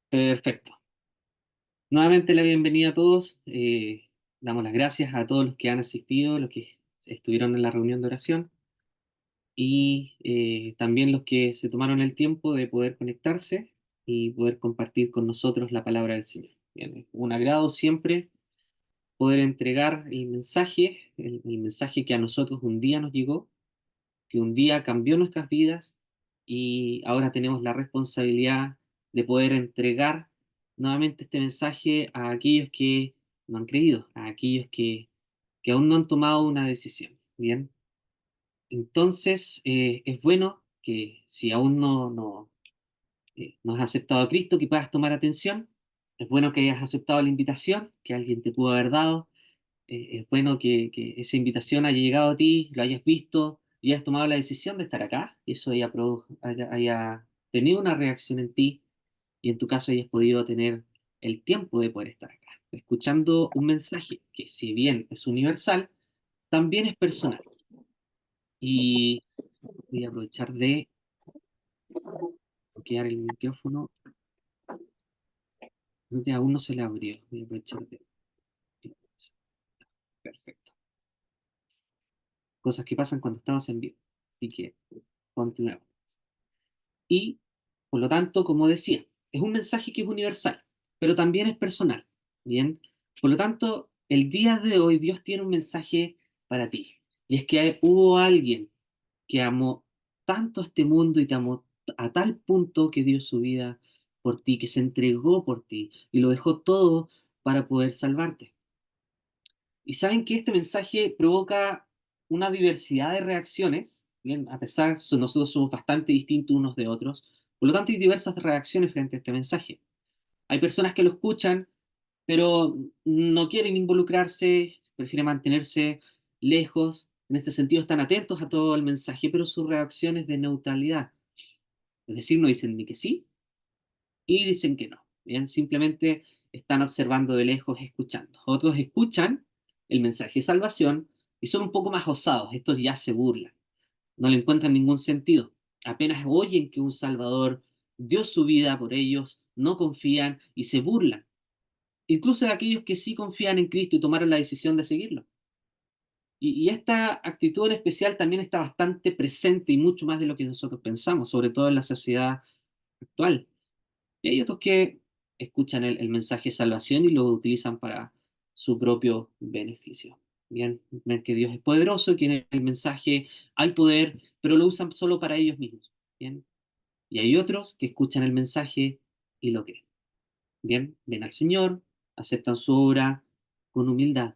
Perfecto. Nuevamente la bienvenida a todos. Damos las gracias a todos los que han asistido, los que estuvieron en la reunión de oración y también los que se tomaron el tiempo de poder conectarse y poder compartir con nosotros la palabra del Señor. Bien, es un agrado siempre poder entregar el mensaje que a nosotros un día nos llegó, que un día cambió nuestras vidas y ahora tenemos la responsabilidad de poder entregar nuevamente este mensaje a aquellos que no han creído, a aquellos que aún no han tomado una decisión. Bien, entonces es bueno que si aún no has aceptado a Cristo, que puedas tomar atención. Es bueno que hayas aceptado la invitación que alguien te pudo haber dado. Es bueno que esa invitación haya llegado a ti, lo hayas visto y hayas tomado la decisión de estar acá, y eso haya tenido una reacción en ti y en tu caso hayas podido tener el tiempo de poder estar acá, escuchando un mensaje que si bien es universal, también es personal. Y voy a aprovechar de bloquear el micrófono, creo que aún no se le abrió, voy a aprovechar de... Perfecto. Cosas que pasan cuando estamos en vivo. Así que continuemos. Y, por lo tanto, como decía, es un mensaje que es universal, pero también es personal. Bien, por lo tanto, el día de hoy Dios tiene un mensaje para ti. Y es que hubo alguien que amó tanto a este mundo y te amó a tal punto que dio su vida por ti, que se entregó por ti y lo dejó todo para poder salvarte. Y saben que este mensaje provoca una diversidad de reacciones, bien, a pesar de que nosotros somos bastante distintos unos de otros, por lo tanto hay diversas reacciones frente a este mensaje. Hay personas que lo escuchan, pero no quieren involucrarse, prefieren mantenerse lejos, en este sentido están atentos a todo el mensaje, pero su reacción es de neutralidad, es decir, no dicen ni que sí y dicen que no, bien, simplemente están observando de lejos, escuchando. Otros escuchan el mensaje de salvación y son un poco más osados, estos ya se burlan, no le encuentran ningún sentido. Apenas oyen que un Salvador dio su vida por ellos, no confían y se burlan, incluso de aquellos que sí confían en Cristo y tomaron la decisión de seguirlo. Y esta actitud en especial también está bastante presente y mucho más de lo que nosotros pensamos, sobre todo en la sociedad actual. Y hay otros que escuchan el mensaje de salvación y lo utilizan para su propio beneficio. Bien, ven que Dios es poderoso, que en el mensaje hay poder, pero lo usan solo para ellos mismos. Bien, y hay otros que escuchan el mensaje y lo creen. Bien, ven al Señor, aceptan su obra con humildad.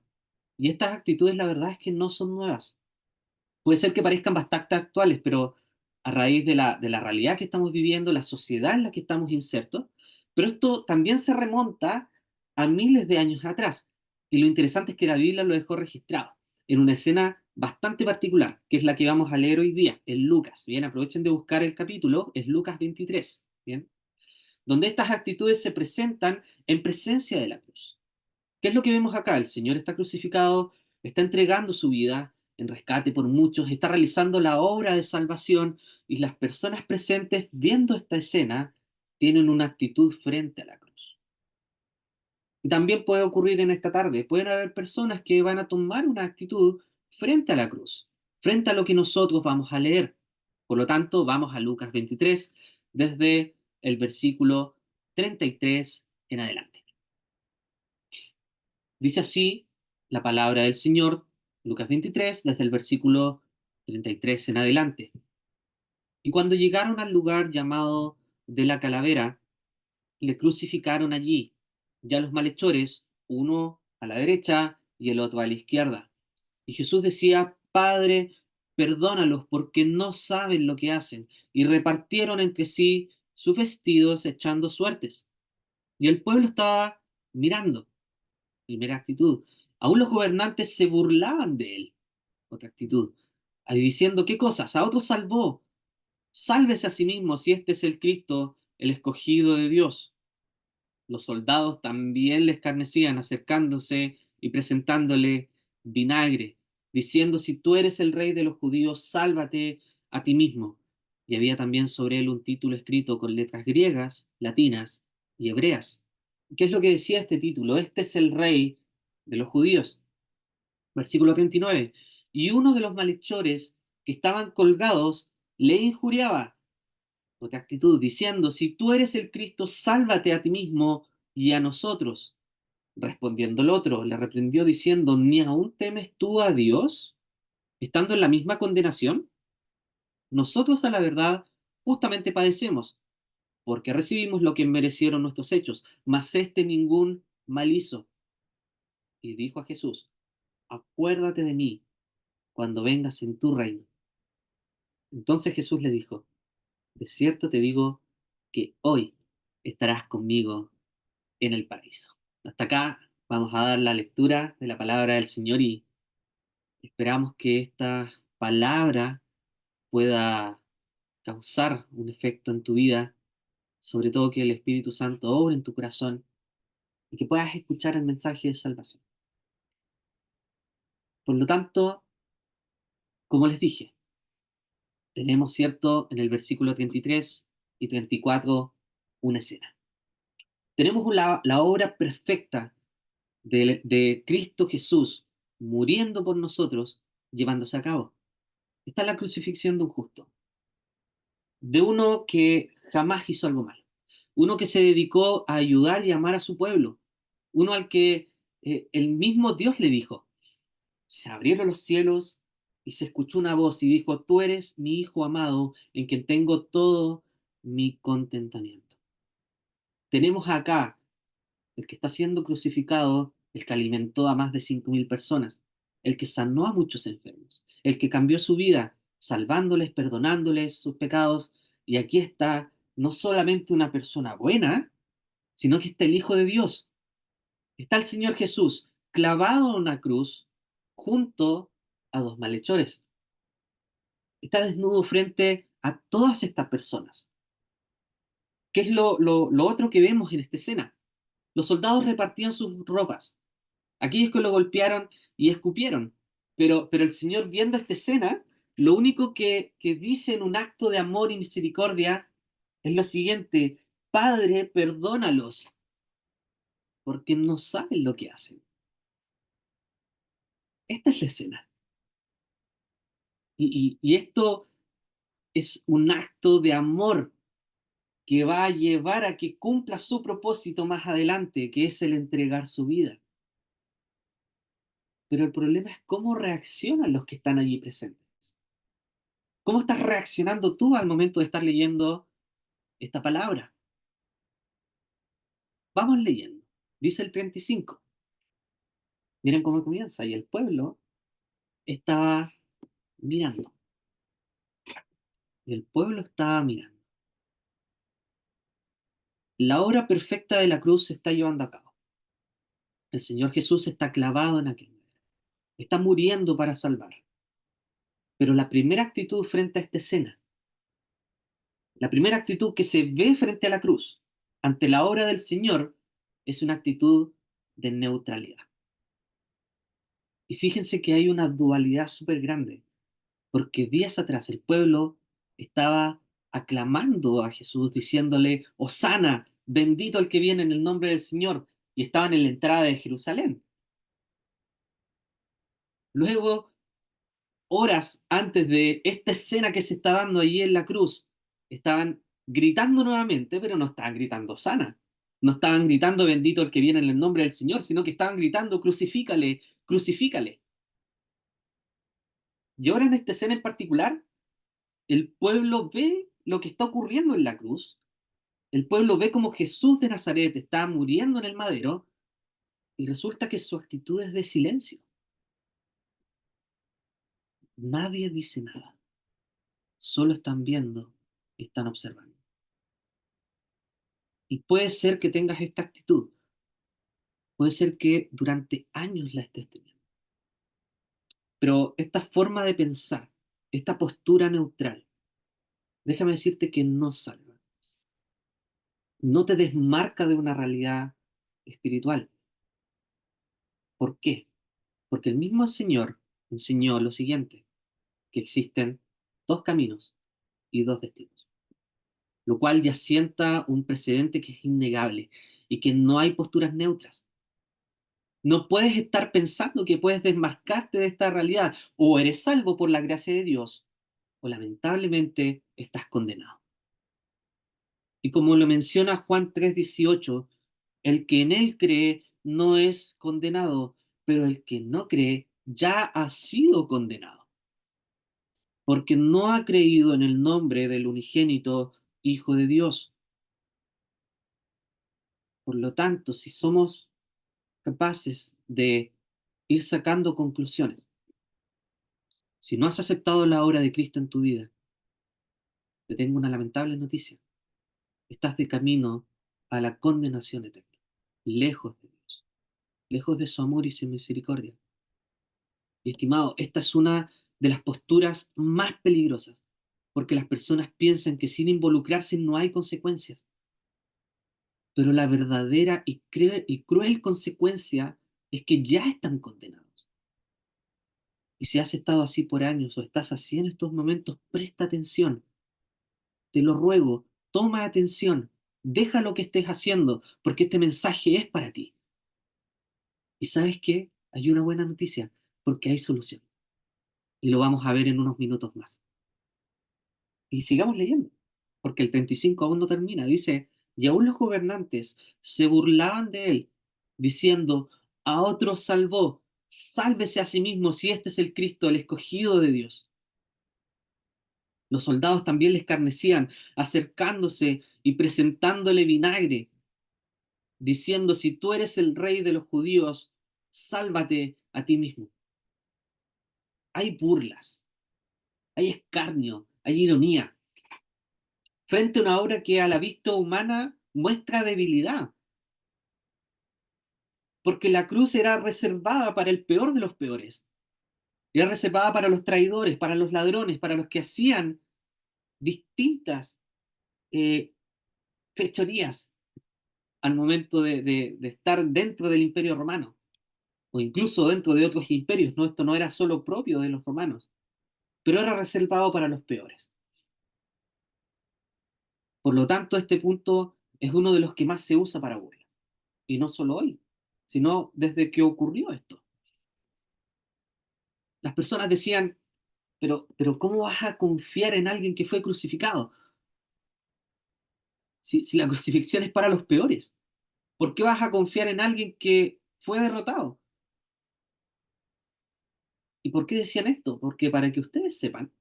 Y estas actitudes, la verdad es que no son nuevas. Puede ser que parezcan bastante actuales, pero a raíz de la realidad que estamos viviendo, la sociedad en la que estamos insertos, pero esto también se remonta a miles de años atrás. Y lo interesante es que la Biblia lo dejó registrado en una escena bastante particular, que es la que vamos a leer hoy día, en Lucas. Bien, aprovechen de buscar el capítulo, es Lucas 23, bien, donde estas actitudes se presentan en presencia de la cruz. ¿Qué es lo que vemos acá? El Señor está crucificado, está entregando su vida en rescate por muchos, está realizando la obra de salvación y las personas presentes viendo esta escena tienen una actitud frente a la cruz. Y también puede ocurrir en esta tarde, pueden haber personas que van a tomar una actitud frente a la cruz, frente a lo que nosotros vamos a leer. Por lo tanto, vamos a Lucas 23 desde el versículo 33 en adelante. Dice así la palabra del Señor, Lucas 23, desde el versículo 33 en adelante. Y cuando llegaron al lugar llamado de la calavera, le crucificaron allí, ya los malhechores, uno a la derecha y el otro a la izquierda. Y Jesús decía, Padre, perdónalos porque no saben lo que hacen. Y repartieron entre sí sus vestidos echando suertes. Y el pueblo estaba mirando. Primera actitud. Aún los gobernantes se burlaban de él. Otra actitud. Ahí diciendo, ¿qué cosas? A otros salvó. Sálvese a sí mismo si este es el Cristo, el escogido de Dios. Los soldados también le escarnecían, acercándose y presentándole vinagre, diciendo, si tú eres el rey de los judíos, sálvate a ti mismo. Y había también sobre él un título escrito con letras griegas, latinas y hebreas. ¿Qué es lo que decía este título? Este es el rey de los judíos. Versículo 39. Y uno de los malhechores que estaban colgados le injuriaba, otra actitud, diciendo, si tú eres el Cristo, sálvate a ti mismo y a nosotros. Respondiendo el otro, le reprendió diciendo, ¿ni aún temes tú a Dios, estando en la misma condenación? Nosotros a la verdad justamente padecemos, porque recibimos lo que merecieron nuestros hechos, mas este ningún mal hizo. Y dijo a Jesús, acuérdate de mí cuando vengas en tu reino. Entonces Jesús le dijo, de cierto te digo que hoy estarás conmigo en el paraíso. Hasta acá vamos a dar la lectura de la palabra del Señor y esperamos que esta palabra pueda causar un efecto en tu vida, sobre todo que el Espíritu Santo obre en tu corazón y que puedas escuchar el mensaje de salvación. Por lo tanto, como les dije, tenemos, ¿cierto?, en el versículo 33 y 34 una escena. Tenemos la obra perfecta de Cristo Jesús muriendo por nosotros, llevándose a cabo. Está la crucifixión de un justo, de uno que jamás hizo algo malo, uno que se dedicó a ayudar y amar a su pueblo, uno al que el mismo Dios le dijo, se abrieron los cielos y se escuchó una voz y dijo, tú eres mi hijo amado en quien tengo todo mi contentamiento. Tenemos acá el que está siendo crucificado, el que alimentó a más de 5.000 personas, el que sanó a muchos enfermos, el que cambió su vida, salvándoles, perdonándoles sus pecados. Y aquí está no solamente una persona buena, sino que está el Hijo de Dios. Está el Señor Jesús clavado en una cruz junto a dos malhechores. Está desnudo frente a todas estas personas. ¿Qué es lo otro que vemos en esta escena? Los soldados repartían sus ropas, aquellos que lo golpearon y escupieron. Pero el Señor, viendo esta escena, lo único que dice en un acto de amor y misericordia es lo siguiente, Padre, perdónalos, porque no saben lo que hacen. Esta es la escena. Y esto es un acto de amor que va a llevar a que cumpla su propósito más adelante, que es el entregar su vida. Pero el problema es cómo reaccionan los que están allí presentes. ¿Cómo estás reaccionando tú al momento de estar leyendo esta palabra? Vamos leyendo. Dice el 35. Miren cómo comienza. Y el pueblo estaba mirando. Y el pueblo estaba mirando. La obra perfecta de la cruz se está llevando a cabo. El Señor Jesús está clavado en aquel madero. Está muriendo para salvar. Pero la primera actitud frente a esta escena, la primera actitud que se ve frente a la cruz, ante la obra del Señor, es una actitud de neutralidad. Y fíjense que hay una dualidad súper grande, porque días atrás el pueblo estaba aclamando a Jesús, diciéndole, Hosana, bendito el que viene en el nombre del Señor, y estaban en la entrada de Jerusalén. Luego, horas antes de esta escena que se está dando allí en la cruz, estaban gritando nuevamente, pero no estaban gritando Hosana, no estaban gritando bendito el que viene en el nombre del Señor, sino que estaban gritando crucifícale, crucifícale. Y ahora en esta escena en particular, el pueblo ve lo que está ocurriendo en la cruz, el pueblo ve cómo Jesús de Nazaret está muriendo en el madero y resulta que su actitud es de silencio. Nadie dice nada, solo están viendo y están observando. Y puede ser que tengas esta actitud, puede ser que durante años la estés teniendo, pero esta forma de pensar, esta postura neutral, déjame decirte que no salva, no te desmarca de una realidad espiritual. ¿Por qué? Porque el mismo Señor enseñó lo siguiente, que existen dos caminos y dos destinos. lo cual ya sienta un precedente que es innegable y que no hay posturas neutras. No puedes estar pensando que puedes desmarcarte de esta realidad. O eres salvo por la gracia de Dios, o lamentablemente estás condenado. Y como lo menciona Juan 3:18, el que en él cree no es condenado, pero el que no cree ya ha sido condenado, porque no ha creído en el nombre del unigénito Hijo de Dios. Por lo tanto, si somos capaces de ir sacando conclusiones, si no has aceptado la obra de Cristo en tu vida, te tengo una lamentable noticia. Estás de camino a la condenación eterna, lejos de Dios, lejos de su amor y su misericordia. Y estimado, esta es una de las posturas más peligrosas, porque las personas piensan que sin involucrarse no hay consecuencias, pero la verdadera y cruel consecuencia es que ya están condenados. Y si has estado así por años o estás así en estos momentos, presta atención, te lo ruego, toma atención, deja lo que estés haciendo, porque este mensaje es para ti. Y sabes qué, hay una buena noticia, porque hay solución. Y lo vamos a ver en unos minutos más. Y sigamos leyendo, porque el 35 aún no termina. Dice, y aún los gobernantes se burlaban de él, diciendo, a otro salvó, sálvese a sí mismo si este es el Cristo, el escogido de Dios. Los soldados también le escarnecían, acercándose y presentándole vinagre, diciendo, si tú eres el rey de los judíos, sálvate a ti mismo. Hay burlas, hay escarnio, hay ironía, frente a una obra que a la vista humana muestra debilidad, porque la cruz era reservada para el peor de los peores, era reservada para los traidores, para los ladrones, para los que hacían distintas eh, fechorías al momento de estar dentro del imperio romano, o incluso dentro de otros imperios, ¿no? Esto no era solo propio de los romanos, pero era reservado para los peores. Por lo tanto, este punto es uno de los que más se usa para burla. Y no solo hoy, sino desde que ocurrió esto. Las personas decían, pero ¿cómo vas a confiar en alguien que fue crucificado? Si la crucifixión es para los peores, ¿por qué vas a confiar en alguien que fue derrotado? ¿Y por qué decían esto? Porque para que ustedes sepan,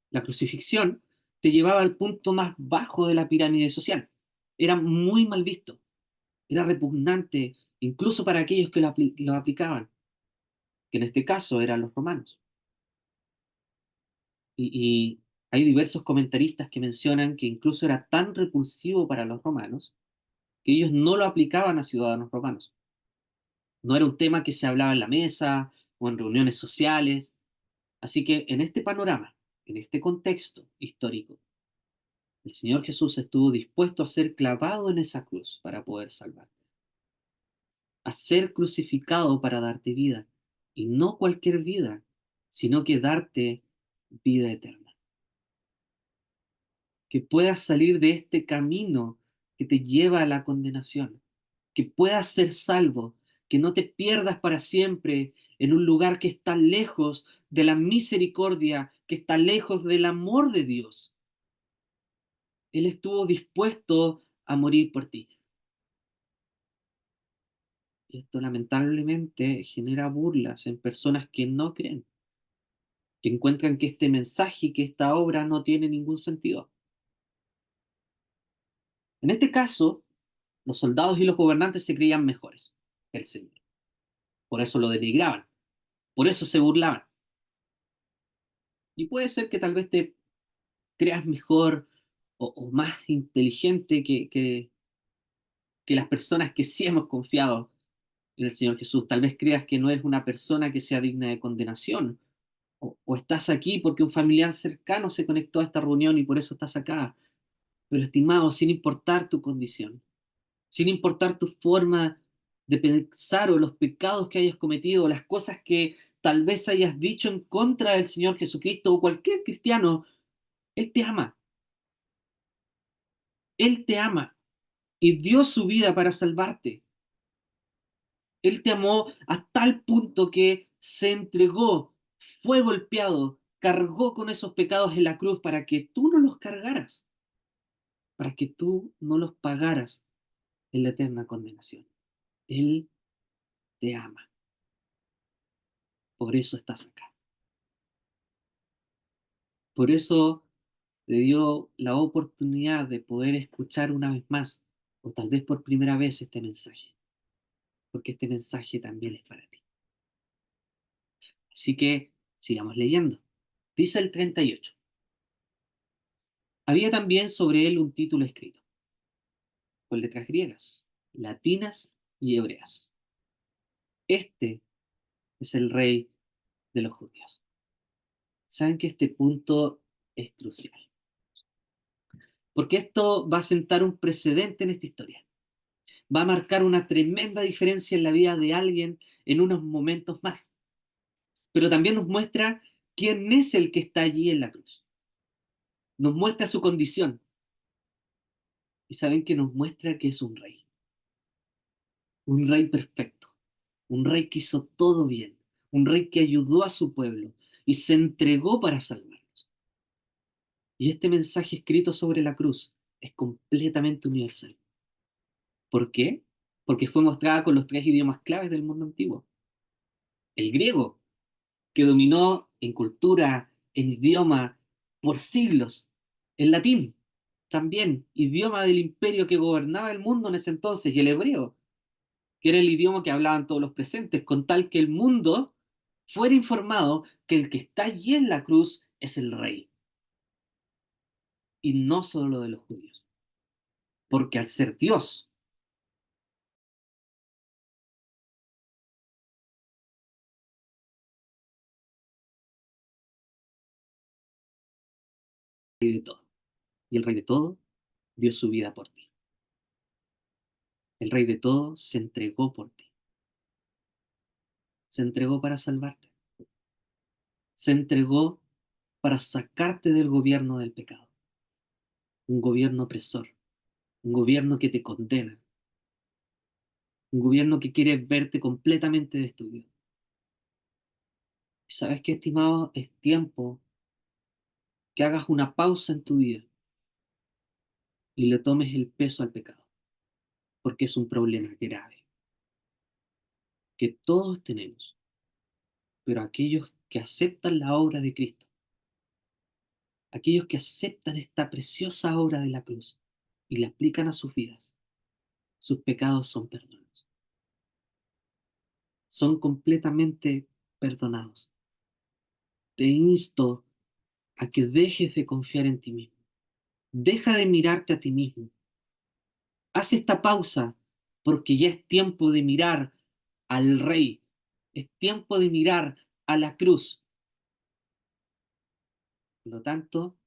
la crucifixión te llevaba al punto más bajo de la pirámide social. Era muy mal visto, era repugnante, incluso para aquellos que lo aplicaban, que en este caso eran los romanos. Y hay diversos comentaristas que mencionan que incluso era tan repulsivo para los romanos que ellos no lo aplicaban a ciudadanos romanos. No era un tema que se hablaba en la mesa o en reuniones sociales. Así que en este panorama, en este contexto histórico, el Señor Jesús estuvo dispuesto a ser clavado en esa cruz para poder salvarte, a ser crucificado para darte vida, y no cualquier vida, sino que darte vida eterna. Que puedas salir de este camino que te lleva a la condenación, que puedas ser salvo, que no te pierdas para siempre en un lugar que está lejos de la misericordia, que está lejos del amor de Dios. Él estuvo dispuesto a morir por ti. Y esto lamentablemente genera burlas en personas que no creen, que encuentran que este mensaje y que esta obra no tiene ningún sentido. En este caso, los soldados y los gobernantes se creían mejores que el Señor. Por eso lo denigraban, por eso se burlaban. Y puede ser que tal vez te creas mejor o más inteligente que las personas que sí hemos confiado en el Señor Jesús. Tal vez creas que no eres una persona que sea digna de condenación. O estás aquí porque un familiar cercano se conectó a esta reunión y por eso estás acá. Pero estimado, sin importar tu condición, sin importar tu forma de pensar o los pecados que hayas cometido, o las cosas que tal vez hayas dicho en contra del Señor Jesucristo o cualquier cristiano, Él te ama. Él te ama y dio su vida para salvarte. Él te amó a tal punto que se entregó, fue golpeado, cargó con esos pecados en la cruz para que tú no los cargaras, para que tú no los pagaras en la eterna condenación. Él te ama, por eso estás acá. Por eso te dio la oportunidad de poder escuchar una vez más, o tal vez por primera vez, este mensaje, porque este mensaje también es para ti. Así que sigamos leyendo. Dice el 38. Había también sobre él un título escrito, con letras griegas, latinas y hebreas. Este es el rey de los judíos. Saben que este punto es crucial, porque esto va a sentar un precedente en esta historia. Va a marcar una tremenda diferencia en la vida de alguien en unos momentos más, pero también nos muestra quién es el que está allí en la cruz. Nos muestra su condición y saben que nos muestra que es un rey perfecto, un rey que hizo todo bien, un rey que ayudó a su pueblo y se entregó para salvarlos. Y este mensaje escrito sobre la cruz es completamente universal. ¿Por qué? Porque fue mostrada con los tres idiomas claves del mundo antiguo. El griego, que dominó en cultura, en idioma, por siglos. El latín, también, idioma del imperio que gobernaba el mundo en ese entonces. Y el hebreo, que era el idioma que hablaban todos los presentes, con tal que el mundo fuera informado que el que está allí en la cruz es el rey, y no solo de los judíos. Porque al ser Dios, rey de todo. Y el rey de todo dio su vida por ti. El rey de todo se entregó por ti. Se entregó para salvarte. Se entregó para sacarte del gobierno del pecado. Un gobierno opresor. Un gobierno que te condena. Un gobierno que quiere verte completamente destruido. ¿Y sabes qué, estimado? Es tiempo que hagas una pausa en tu vida y le tomes el peso al pecado, porque es un problema grave que todos tenemos, pero aquellos que aceptan la obra de Cristo, aquellos que aceptan esta preciosa obra de la cruz y la aplican a sus vidas, sus pecados son perdonados, son completamente perdonados. Te insto a que dejes de confiar en ti mismo, deja de mirarte a ti mismo, haz esta pausa porque ya es tiempo de mirar al Rey, es tiempo de mirar a la cruz. Por lo tanto,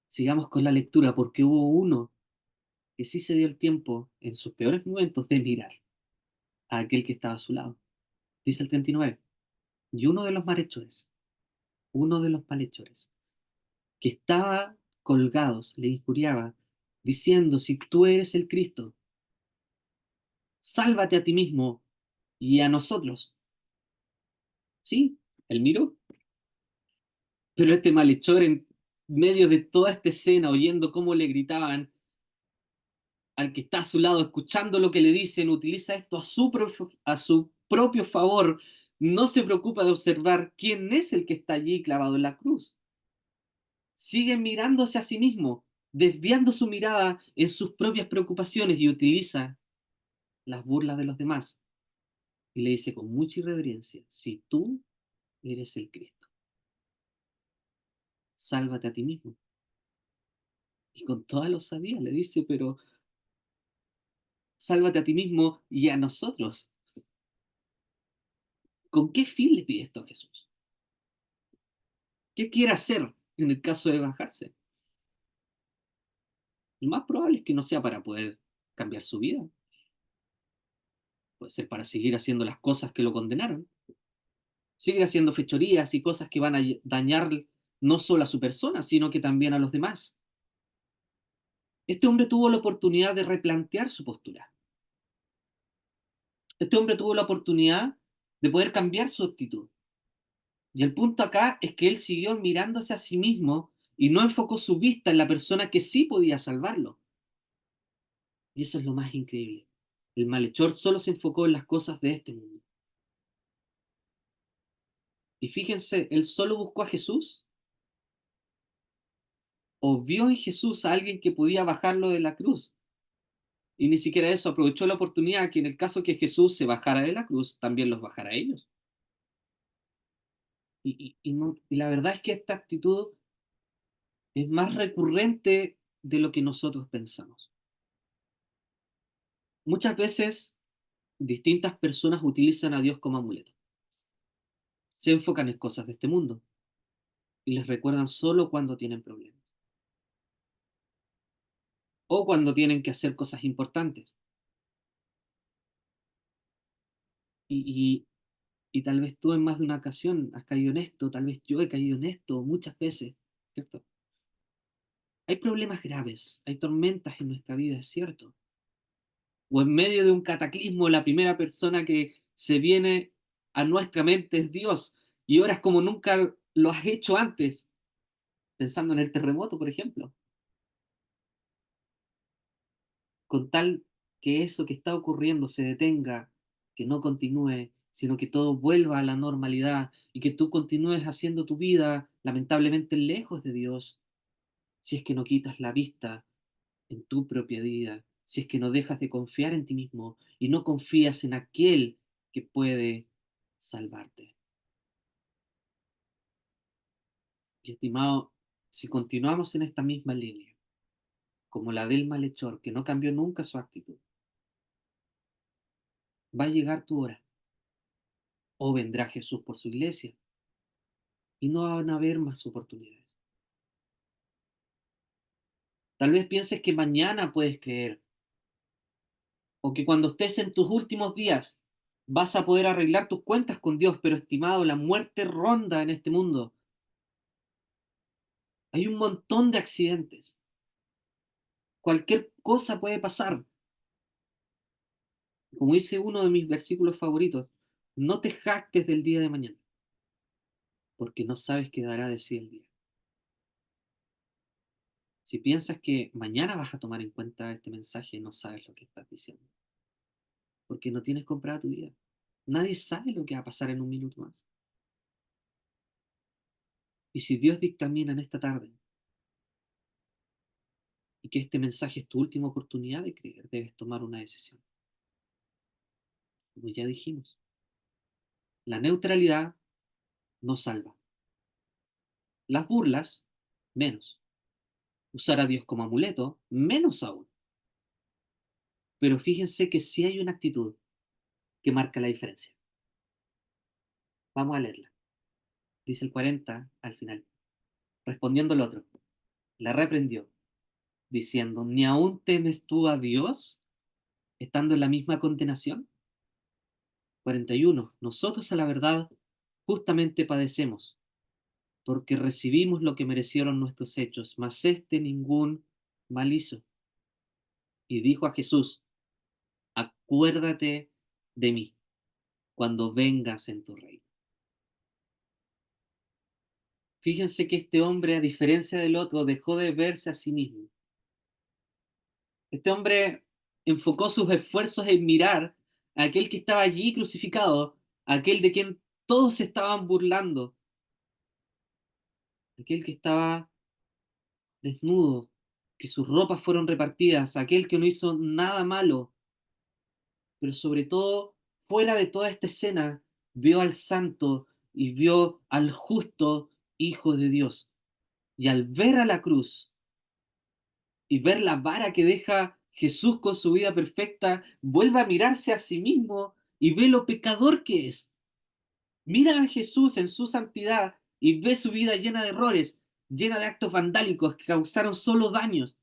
sigamos con la lectura porque hubo uno que sí se dio el tiempo en sus peores momentos de mirar a aquel que estaba a su lado. Dice el 39. Y uno de los malhechores, que estaba colgados, le injuriaba, diciendo, si tú eres el Cristo, sálvate a ti mismo y a nosotros. Sí, él miró, pero este malhechor en medio de toda esta escena, oyendo cómo le gritaban al que está a su lado, escuchando lo que le dicen, utiliza esto a su propio favor, no se preocupa de observar quién es el que está allí clavado en la cruz. Sigue mirándose a sí mismo, desviando su mirada en sus propias preocupaciones y utiliza las burlas de los demás. Y le dice con mucha irreverencia, si tú eres el Cristo, sálvate a ti mismo. Y con toda la osadía le dice, pero sálvate a ti mismo y a nosotros. ¿Con qué fin le pide esto a Jesús? ¿Qué quiere hacer en el caso de bajarse? Lo más probable es que no sea para poder cambiar su vida. Puede ser para seguir haciendo las cosas que lo condenaron. Seguir haciendo fechorías y cosas que van a dañar no solo a su persona, sino que también a los demás. Este hombre tuvo la oportunidad de replantear su postura. Este hombre tuvo la oportunidad de poder cambiar su actitud. Y el punto acá es que él siguió mirándose a sí mismo y no enfocó su vista en la persona que sí podía salvarlo. Y eso es lo más increíble. El malhechor solo se enfocó en las cosas de este mundo. Y fíjense, él solo buscó a Jesús o vio en Jesús a alguien que podía bajarlo de la cruz. Y ni siquiera eso, aprovechó la oportunidad que en el caso que Jesús se bajara de la cruz, también los bajara a ellos. Y la verdad es que esta actitud es más recurrente de lo que nosotros pensamos. Muchas veces distintas personas utilizan a Dios como amuleto. Se enfocan en cosas de este mundo y les recuerdan solo cuando tienen problemas o cuando tienen que hacer cosas importantes. Y, y tal vez tú en más de una ocasión has caído en esto, tal vez yo he caído en esto muchas veces, ¿cierto? Hay problemas graves, hay tormentas en nuestra vida, es cierto. O en medio de un cataclismo, la primera persona que se viene a nuestra mente es Dios y oras como nunca lo has hecho antes, pensando en el terremoto, por ejemplo, con tal que eso que está ocurriendo se detenga, que no continúe, sino que todo vuelva a la normalidad y que tú continúes haciendo tu vida, lamentablemente lejos de Dios, si es que no quitas la vista en tu propia vida, si es que no dejas de confiar en ti mismo y no confías en aquel que puede salvarte. Y estimado, si continuamos en esta misma línea, como la del malhechor, que no cambió nunca su actitud, va a llegar tu hora, o vendrá Jesús por su iglesia, y no van a haber más oportunidades. Tal vez pienses que mañana puedes creer, o que cuando estés en tus últimos días vas a poder arreglar tus cuentas con Dios, pero estimado, la muerte ronda en este mundo. Hay un montón de accidentes. Cualquier cosa puede pasar. Como dice uno de mis versículos favoritos, no te jactes del día de mañana, porque no sabes qué dará de sí el día. Si piensas que mañana vas a tomar en cuenta este mensaje, no sabes lo que estás diciendo, porque no tienes comprada tu vida. Nadie sabe lo que va a pasar en un minuto más. Y si Dios dictamina en esta tarde y que este mensaje es tu última oportunidad de creer, debes tomar una decisión. Como ya dijimos, la neutralidad no salva. Las burlas, menos. Usar a Dios como amuleto, menos aún. Pero fíjense que sí hay una actitud que marca la diferencia. Vamos a leerla. Dice el 40 al final. Respondiendo el otro, la reprendió, diciendo, ¿ni aún temes tú a Dios, estando en la misma condenación? 41. Nosotros a la verdad justamente padecemos, porque recibimos lo que merecieron nuestros hechos, mas este ningún mal hizo. Y dijo a Jesús, acuérdate de mí cuando vengas en tu reino. Fíjense que este hombre, a diferencia del otro, dejó de verse a sí mismo. Este hombre enfocó sus esfuerzos en mirar a aquel que estaba allí crucificado, a aquel de quien todos se estaban burlando, aquel que estaba desnudo, que sus ropas fueron repartidas, aquel que no hizo nada malo, pero sobre todo, fuera de toda esta escena, vio al santo y vio al justo Hijo de Dios. Y al ver a la cruz y ver la vara que deja Jesús con su vida perfecta, vuelve a mirarse a sí mismo y ve lo pecador que es. Mira a Jesús en su santidad y ve su vida llena de errores, llena de actos vandálicos que causaron solo daños.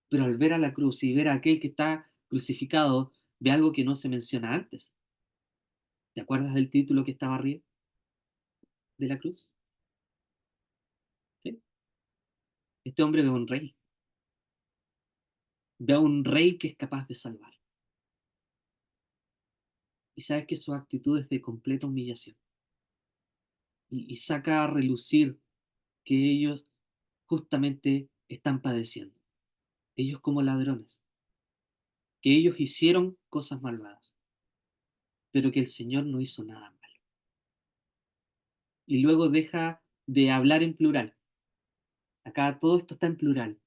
Pero al ver a la cruz y ver a aquel que está crucificado, ve algo que no se menciona antes. ¿Te acuerdas del título que estaba arriba de la cruz? ¿Sí? Este hombre ve un rey. ve a un rey que es capaz de salvar. Y sabes que su actitud es de completa humillación. Y saca a relucir que ellos justamente están padeciendo. Ellos como ladrones, que ellos hicieron cosas malvadas, pero que el Señor no hizo nada malo. Y luego deja de hablar en plural. Acá todo esto está en plural,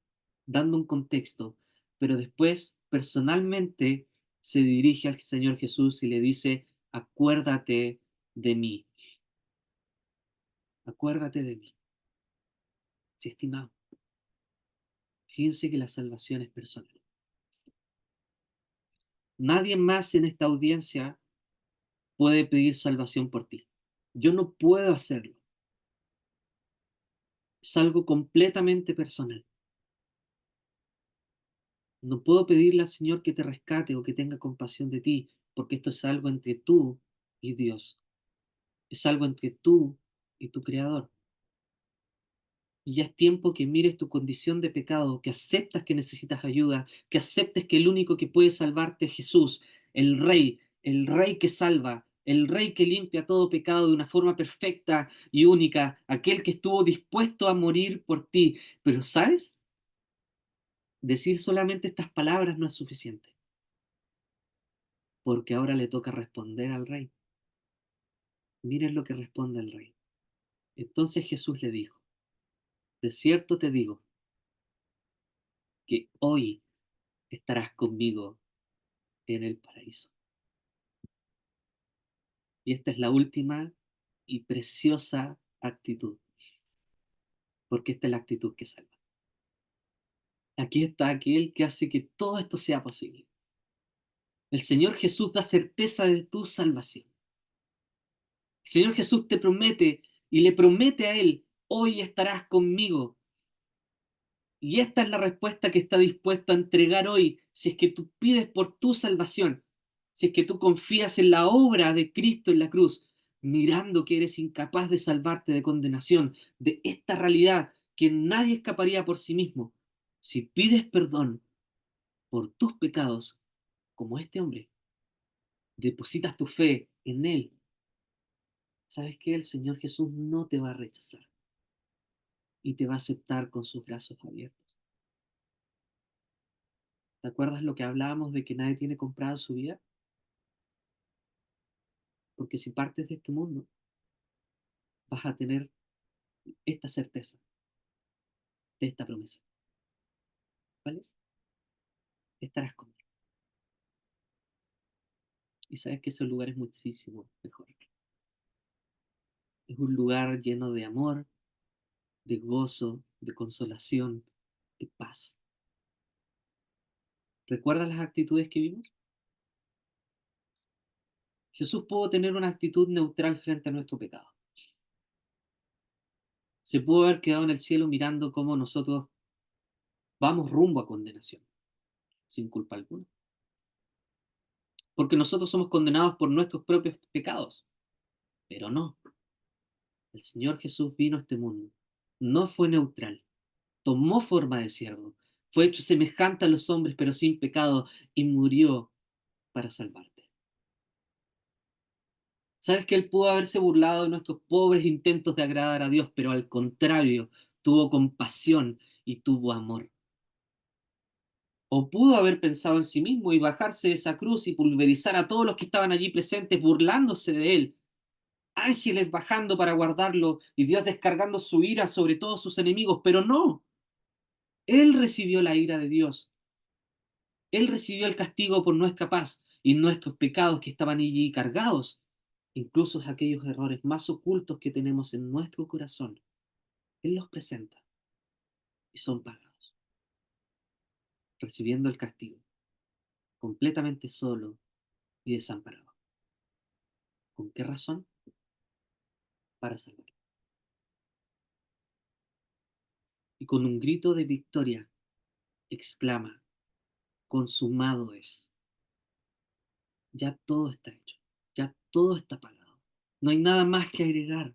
dando un contexto, pero después personalmente se dirige al Señor Jesús y le dice, acuérdate de mí, acuérdate de mí. Sí, estimado, fíjense que la salvación es personal. Nadie más en esta audiencia puede pedir salvación por ti. Yo no puedo hacerlo. Es algo completamente personal. No puedo pedirle al Señor que te rescate o que tenga compasión de ti, porque esto es algo entre tú y Dios. Es algo entre tú y tu Creador. Y ya es tiempo que mires tu condición de pecado, que aceptas que necesitas ayuda, que aceptes que el único que puede salvarte es Jesús, el Rey que salva, el Rey que limpia todo pecado de una forma perfecta y única, aquel que estuvo dispuesto a morir por ti. Pero ¿sabes? Decir solamente estas palabras no es suficiente, porque ahora le toca responder al Rey. Miren lo que responde el Rey. Entonces Jesús le dijo, de cierto te digo, que hoy estarás conmigo en el paraíso. Y esta es la última y preciosa actitud, porque esta es la actitud que salva. Aquí está aquel que hace que todo esto sea posible. El Señor Jesús da certeza de tu salvación. El Señor Jesús te promete y le promete a Él, hoy estarás conmigo. Y esta es la respuesta que está dispuesto a entregar hoy, si es que tú pides por tu salvación, si es que tú confías en la obra de Cristo en la cruz, mirando que eres incapaz de salvarte de condenación, de esta realidad que nadie escaparía por sí mismo. Si pides perdón por tus pecados, como este hombre, depositas tu fe en Él, sabes que el Señor Jesús no te va a rechazar y te va a aceptar con sus brazos abiertos. ¿Te acuerdas lo que hablábamos de que nadie tiene comprada su vida? Porque si partes de este mundo, vas a tener esta certeza de esta promesa. ¿Cuál es? Estarás conmigo. Y sabes que ese lugar es muchísimo mejor. Es un lugar lleno de amor, de gozo, de consolación, de paz. ¿Recuerdas las actitudes que vimos? Jesús pudo tener una actitud neutral frente a nuestro pecado. Se pudo haber quedado en el cielo mirando cómo nosotros vamos rumbo a condenación, sin culpa alguna. Porque nosotros somos condenados por nuestros propios pecados. Pero no, el Señor Jesús vino a este mundo. No fue neutral. Tomó forma de siervo. Fue hecho semejante a los hombres, pero sin pecado, y murió para salvarte. Sabes que Él pudo haberse burlado de nuestros pobres intentos de agradar a Dios, pero al contrario, tuvo compasión y tuvo amor. O pudo haber pensado en sí mismo y bajarse de esa cruz y pulverizar a todos los que estaban allí presentes, burlándose de Él. Ángeles bajando para guardarlo y Dios descargando su ira sobre todos sus enemigos, pero no. Él recibió la ira de Dios. Él recibió el castigo por nuestra paz y nuestros pecados que estaban allí cargados, incluso aquellos errores más ocultos que tenemos en nuestro corazón. Él los presenta y son pagados, recibiendo el castigo, completamente solo y desamparado. ¿Con qué razón? Para salvar. Y con un grito de victoria exclama, consumado es. Ya todo está hecho, ya todo está pagado. No hay nada más que agregar.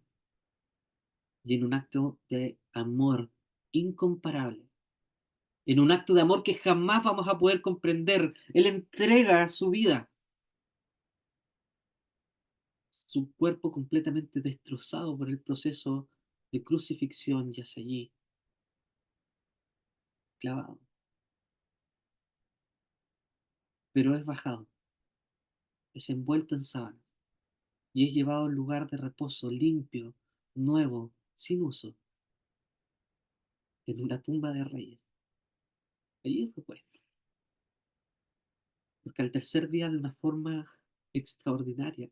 Y en un acto de amor incomparable, En un acto de amor que jamás vamos a poder comprender, Él entrega su vida, su cuerpo completamente destrozado por el proceso de crucifixión, yace allí, clavado, pero es bajado, es envuelto en sábanas y es llevado a un lugar de reposo limpio, nuevo, sin uso, en una tumba de reyes. Allí fue puesto, porque al tercer día, de una forma extraordinaria,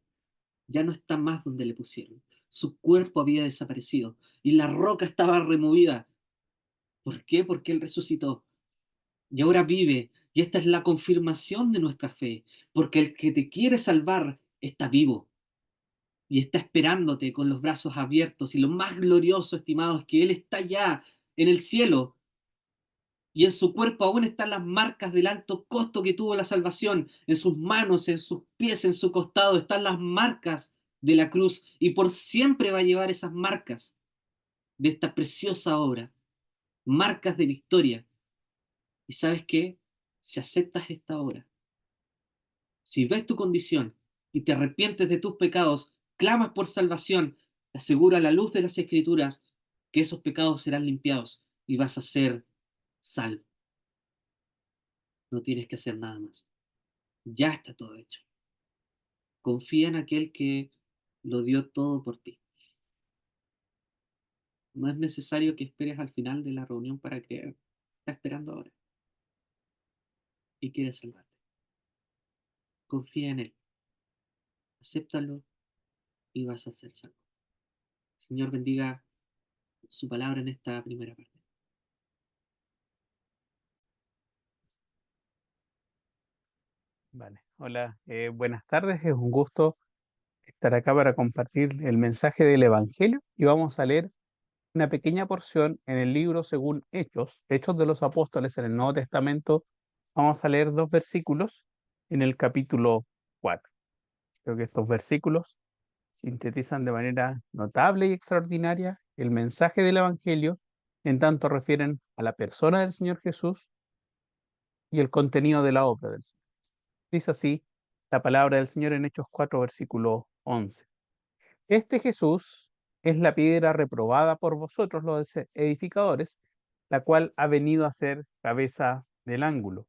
ya no está más donde le pusieron. Su cuerpo había desaparecido y la roca estaba removida. ¿Por qué? Porque Él resucitó y ahora vive. Y esta es la confirmación de nuestra fe, porque el que te quiere salvar está vivo y está esperándote con los brazos abiertos. Y lo más glorioso, estimados, es que Él está ya en el cielo y en su cuerpo aún están las marcas del alto costo que tuvo la salvación. En sus manos, en sus pies, en su costado están las marcas de la cruz y por siempre va a llevar esas marcas de esta preciosa obra, marcas de victoria. ¿Y sabes qué? Si aceptas esta obra, si ves tu condición y te arrepientes de tus pecados, clamas por salvación, te aseguro a la luz de las Escrituras que esos pecados serán limpiados y vas a ser salvo. No tienes que hacer nada más. Ya está todo hecho. Confía en aquel que lo dio todo por ti. No es necesario que esperes al final de la reunión para creer. Está esperando ahora y quiere salvarte. Confía en Él. Acéptalo y vas a ser salvo. Señor, bendiga su palabra en esta primera parte. Vale, hola, buenas tardes, es un gusto estar acá para compartir el mensaje del Evangelio y vamos a leer una pequeña porción en el libro según Hechos, Hechos de los Apóstoles en el Nuevo Testamento. Vamos a leer dos versículos en el capítulo 4. Creo que estos versículos sintetizan de manera notable y extraordinaria el mensaje del Evangelio, en tanto refieren a la persona del Señor Jesús y el contenido de la obra del Señor. Dice así la palabra del Señor en Hechos 4, versículo 11. Este Jesús es la piedra reprobada por vosotros los edificadores, la cual ha venido a ser cabeza del ángulo.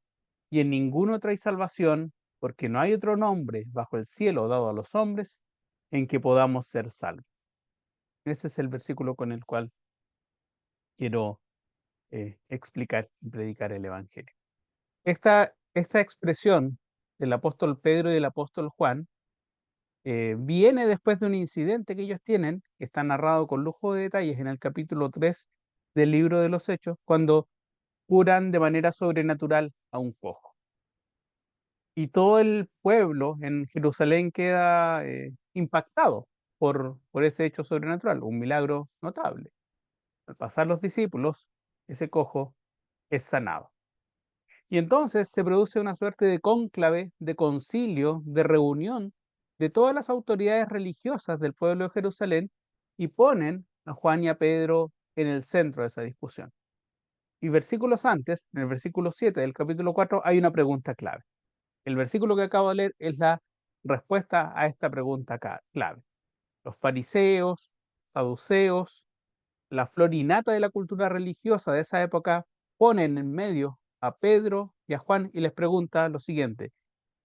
Y en ninguno trae salvación, porque no hay otro nombre bajo el cielo dado a los hombres en que podamos ser salvos. Ese es el versículo con el cual quiero explicar y predicar el Evangelio. Esta expresión del apóstol Pedro y del apóstol Juan viene después de un incidente que ellos tienen, que está narrado con lujo de detalles en el capítulo 3 del libro de los Hechos, cuando curan de manera sobrenatural a un cojo. Y todo el pueblo en Jerusalén queda impactado por ese hecho sobrenatural, un milagro notable. Al pasar los discípulos, ese cojo es sanado. Y entonces se produce una suerte de cónclave, de concilio, de reunión de todas las autoridades religiosas del pueblo de Jerusalén y ponen a Juan y a Pedro en el centro de esa discusión. Y versículos antes, en el versículo 7 del capítulo 4, hay una pregunta clave. El versículo que acabo de leer es la respuesta a esta pregunta clave. Los fariseos, saduceos, la flor innata de la cultura religiosa de esa época ponen en medio a Pedro y a Juan y les pregunta lo siguiente.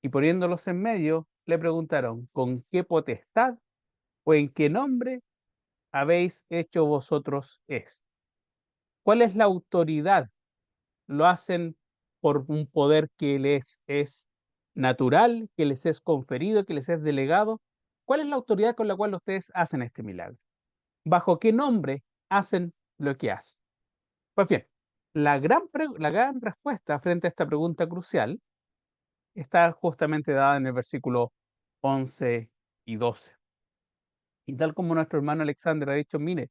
Y poniéndolos en medio, le preguntaron, ¿con qué potestad o en qué nombre habéis hecho vosotros esto? ¿Cuál es la autoridad? ¿Lo hacen por un poder que les es natural, que les es conferido, que les es delegado? ¿Cuál es la autoridad con la cual ustedes hacen este milagro? ¿Bajo qué nombre hacen lo que hacen? Pues bien, la gran respuesta frente a esta pregunta crucial está justamente dada en el versículo 11 y 12. Y tal como nuestro hermano Alexander ha dicho, mire,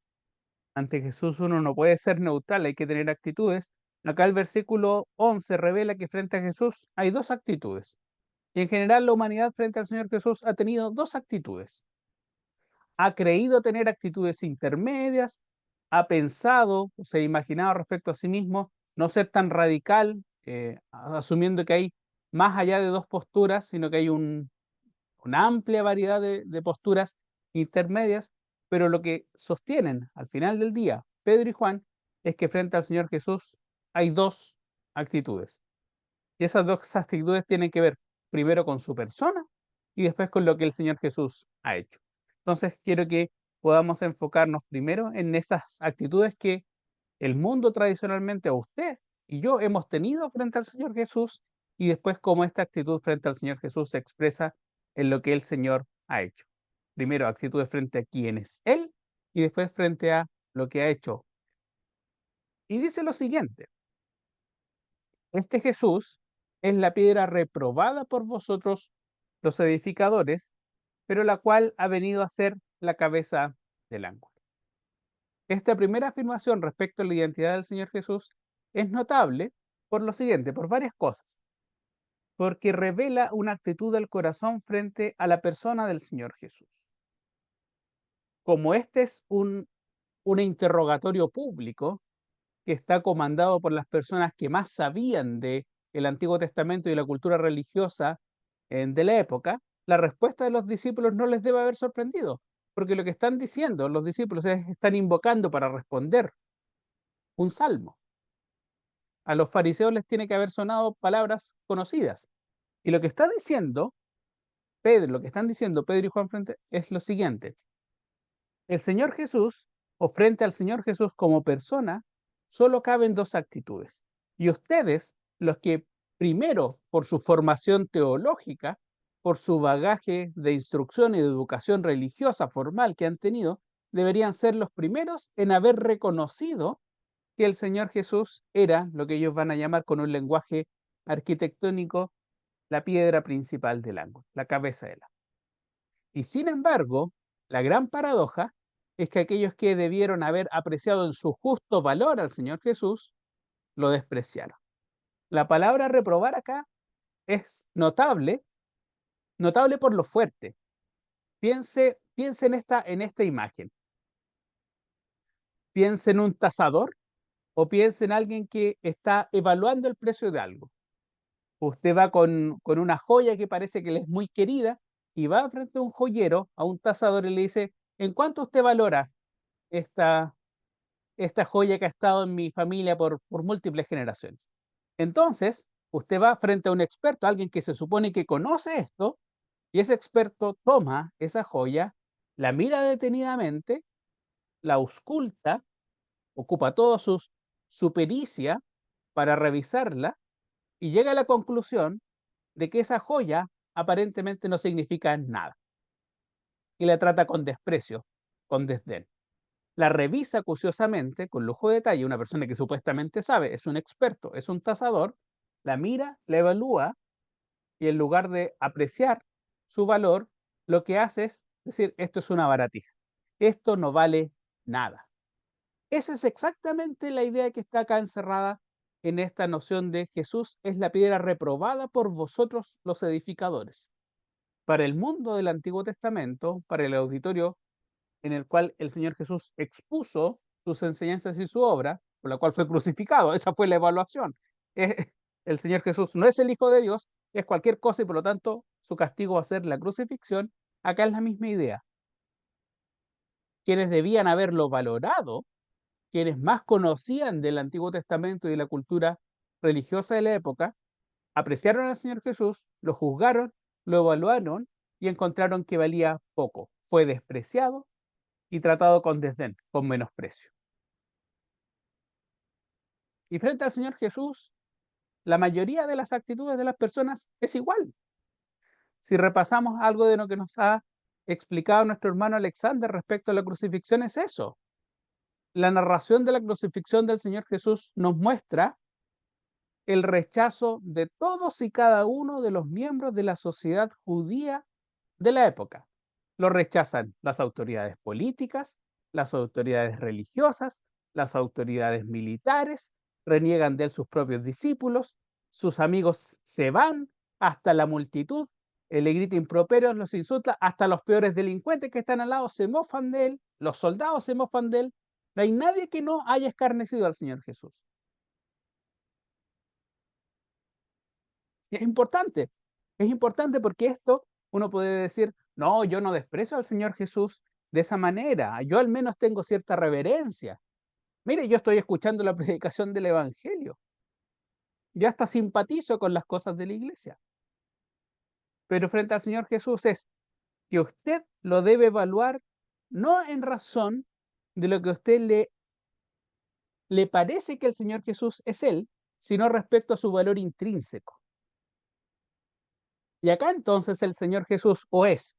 ante Jesús uno no puede ser neutral, hay que tener actitudes. Acá el versículo 11 revela que frente a Jesús hay dos actitudes. Y en general la humanidad frente al Señor Jesús ha tenido dos actitudes. Ha creído tener actitudes intermedias, ha pensado, se ha imaginado respecto a sí mismo no ser tan radical, asumiendo que hay más allá de dos posturas, sino que hay una amplia variedad de posturas intermedias, pero lo que sostienen al final del día Pedro y Juan es que frente al Señor Jesús hay dos actitudes. Y esas dos actitudes tienen que ver primero con su persona y después con lo que el Señor Jesús ha hecho. Entonces quiero que podamos enfocarnos primero en esas actitudes que el mundo tradicionalmente, o usted y yo, hemos tenido frente al Señor Jesús, y después cómo esta actitud frente al Señor Jesús se expresa en lo que el Señor ha hecho. Primero, actitudes frente a quién es Él, y después frente a lo que ha hecho. Y dice lo siguiente: este Jesús es la piedra reprobada por vosotros los edificadores, pero la cual ha venido a ser la cabeza del ángulo. Esta primera afirmación respecto a la identidad del Señor Jesús es notable por lo siguiente, por varias cosas. Porque revela una actitud del corazón frente a la persona del Señor Jesús. Como este es un interrogatorio público que está comandado por las personas que más sabían de el Antiguo Testamento y la cultura religiosa de la época, la respuesta de los discípulos no les debe haber sorprendido, porque lo que están diciendo los discípulos están invocando para responder un salmo. A los fariseos les tiene que haber sonado palabras conocidas. Y lo que está diciendo Pedro, lo que están diciendo Pedro y Juan frente es lo siguiente: el Señor Jesús, o frente al Señor Jesús como persona, solo caben dos actitudes. Y ustedes, los que primero, por su formación teológica, por su bagaje de instrucción y de educación religiosa formal que han tenido, deberían ser los primeros en haber reconocido que el Señor Jesús era lo que ellos van a llamar con un lenguaje arquitectónico la piedra principal del ángulo, la cabeza del ángulo. Y sin embargo, la gran paradoja es que aquellos que debieron haber apreciado en su justo valor al Señor Jesús, lo despreciaron. La palabra reprobar acá es notable, notable por lo fuerte. Piense en esta imagen. Piense en un tasador o piense en alguien que está evaluando el precio de algo. Usted va con una joya que parece que le es muy querida y va frente a un joyero, a un tasador, y le dice: ¿en cuánto usted valora esta, esta joya que ha estado en mi familia por múltiples generaciones? Entonces, usted va frente a un experto, alguien que se supone que conoce esto, y ese experto toma esa joya, la mira detenidamente, la ausculta, ocupa toda su pericia para revisarla y llega a la conclusión de que esa joya aparentemente no significa nada y la trata con desprecio, con desdén. La revisa acuciosamente, con lujo de detalle, una persona que supuestamente sabe, es un experto, es un tasador, la mira, la evalúa y en lugar de apreciar su valor, lo que hace es decir: esto es una baratija, esto no vale nada. Esa es exactamente la idea que está acá encerrada en esta noción de Jesús es la piedra reprobada por vosotros los edificadores. Para el mundo del Antiguo Testamento, para el auditorio en el cual el Señor Jesús expuso sus enseñanzas y su obra, por la cual fue crucificado. Esa fue la evaluación. Eh, el Señor Jesús no es el Hijo de Dios, es cualquier cosa y por lo tanto su castigo va a ser la crucifixión. Acá es la misma idea. Quienes debían haberlo valorado, quienes más conocían del Antiguo Testamento y de la cultura religiosa de la época, apreciaron al Señor Jesús, lo juzgaron, lo evaluaron y encontraron que valía poco. Fue despreciado y tratado con desdén, con menosprecio. Y frente al Señor Jesús, la mayoría de las actitudes de las personas es igual. Si repasamos algo de lo que nos ha explicado nuestro hermano Alexander respecto a la crucifixión, es eso. La narración de la crucifixión del Señor Jesús nos muestra el rechazo de todos y cada uno de los miembros de la sociedad judía de la época. Lo rechazan las autoridades políticas, las autoridades religiosas, las autoridades militares, reniegan de él sus propios discípulos, sus amigos se van, hasta la multitud le grita improperios, los insulta, hasta los peores delincuentes que están al lado se mofan de él, los soldados se mofan de él. No hay nadie que no haya escarnecido al Señor Jesús. Es importante porque esto uno puede decir, no, yo no desprecio al Señor Jesús de esa manera, yo al menos tengo cierta reverencia. Mire, yo estoy escuchando la predicación del Evangelio, yo hasta simpatizo con las cosas de la iglesia, pero frente al Señor Jesús es que usted lo debe evaluar no en razón de lo que a usted le parece que el Señor Jesús es Él, sino respecto a su valor intrínseco. Y acá entonces el Señor Jesús o es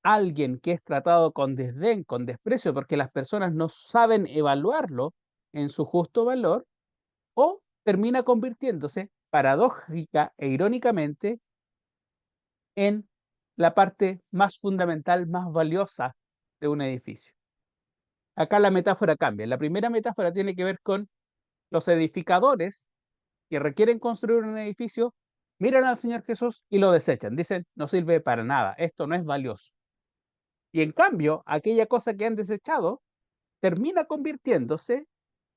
alguien que es tratado con desdén, con desprecio, porque las personas no saben evaluarlo en su justo valor, o termina convirtiéndose, paradójica e irónicamente, en la parte más fundamental, más valiosa de un edificio. Acá la metáfora cambia. La primera metáfora tiene que ver con los edificadores que requieren construir un edificio, miran al Señor Jesús y lo desechan. Dicen, no sirve para nada, esto no es valioso. Y en cambio, aquella cosa que han desechado termina convirtiéndose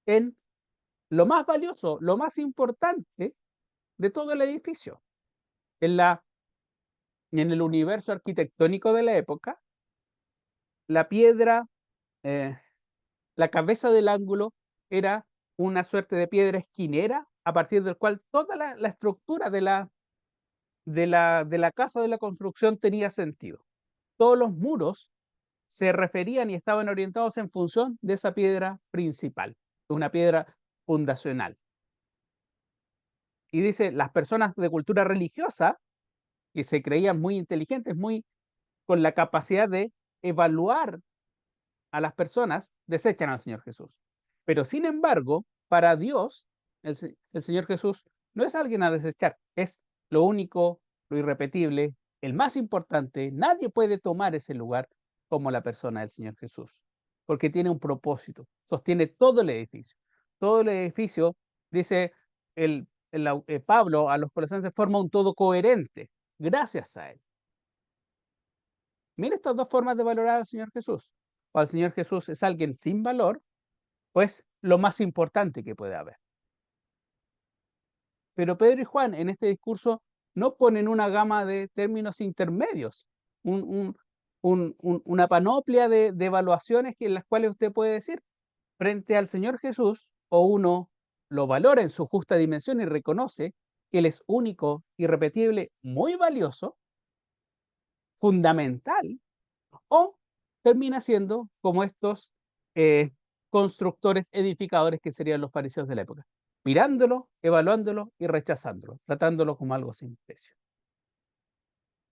en lo más valioso, lo más importante de todo el edificio. En, en el universo arquitectónico de la época, la piedra, eh, la cabeza del ángulo era una suerte de piedra esquinera a partir del cual toda la estructura de la casa de la construcción tenía sentido. Todos los muros se referían y estaban orientados en función de esa piedra principal, una piedra fundacional. Y dice, las personas de cultura religiosa, que se creían muy inteligentes, muy con la capacidad de evaluar a las personas, desechan al Señor Jesús. Pero sin embargo, para Dios, el Señor Jesús no es alguien a desechar, es lo único, lo irrepetible, el más importante. Nadie puede tomar ese lugar como la persona del Señor Jesús, porque tiene un propósito, sostiene todo el edificio. Todo el edificio, dice Pablo a los colosenses, forma un todo coherente, gracias a él. Mira estas dos formas de valorar al Señor Jesús. O al Señor Jesús es alguien sin valor, o es lo más importante que puede haber. Pero Pedro y Juan en este discurso no ponen una gama de términos intermedios, una panoplia de evaluaciones en las cuales usted puede decir, frente al Señor Jesús, o uno lo valora en su justa dimensión y reconoce que Él es único, irrepetible, muy valioso, fundamental, o termina siendo como estos constructores, edificadores que serían los fariseos de la época, mirándolo, evaluándolo y rechazándolo, tratándolo como algo sin precio.